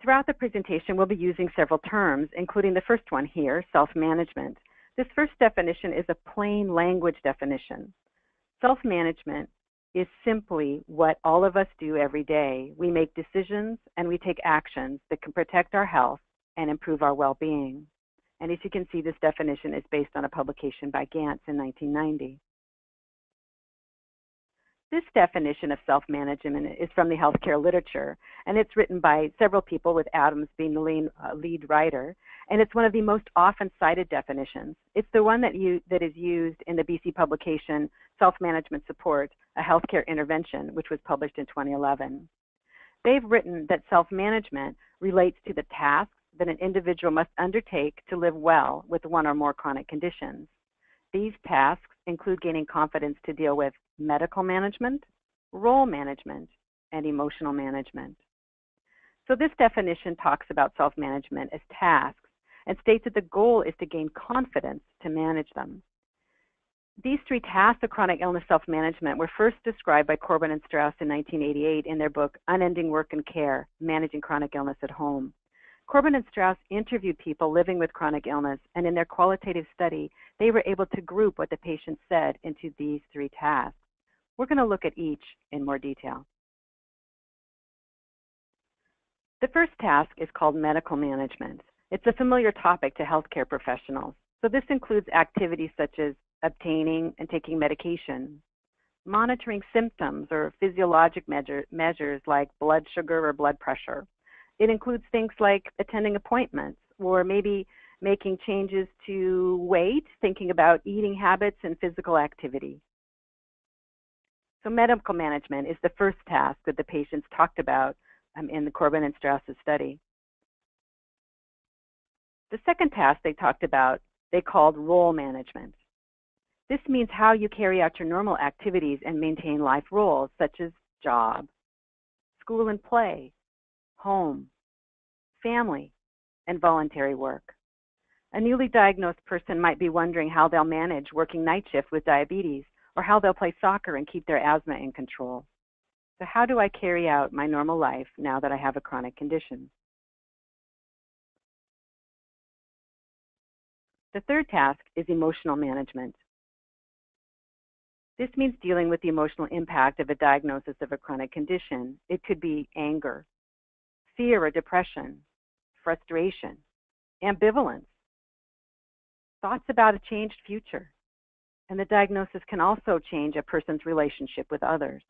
Throughout the presentation, we'll be using several terms, including the first one here, self-management. This first definition is a plain language definition. Self-management is simply what all of us do every day. We make decisions and we take actions that can protect our health and improve our well-being. And as you can see, this definition is based on a publication by Gantz in 1990. This definition of self-management is from the healthcare literature, and it's written by several people, with Adams being the lead writer, and it's one of the most often cited definitions. It's the one that is used in the BC publication Self-Management Support, a Healthcare Intervention, which was published in 2011. They've written that self-management relates to the tasks that an individual must undertake to live well with one or more chronic conditions. These tasks include gaining confidence to deal with medical management, role management, and emotional management. So this definition talks about self-management as tasks and states that the goal is to gain confidence to manage them. These three tasks of chronic illness self-management were first described by Corbin and Strauss in 1988 in their book, Unending Work and Care, Managing Chronic Illness at Home. Corbin and Strauss interviewed people living with chronic illness, and in their qualitative study, they were able to group what the patient said into these three tasks. We're going to look at each in more detail. The first task is called medical management. It's a familiar topic to healthcare professionals. So this includes activities such as obtaining and taking medication, monitoring symptoms or physiologic measures like blood sugar or blood pressure. It includes things like attending appointments or maybe making changes to weight, thinking about eating habits and physical activity. So medical management is the first task that the patients talked about in the Corbin and Strauss's study. The second task they talked about, they called role management. This means how you carry out your normal activities and maintain life roles, such as job, school and play, home, family, and voluntary work. A newly diagnosed person might be wondering how they'll manage working night shift with diabetes, or how they'll play soccer and keep their asthma in control. So how do I carry out my normal life now that I have a chronic condition? The third task is emotional management. This means dealing with the emotional impact of a diagnosis of a chronic condition. It could be anger, fear or depression, frustration, ambivalence, thoughts about a changed future. And the diagnosis can also change a person's relationship with others.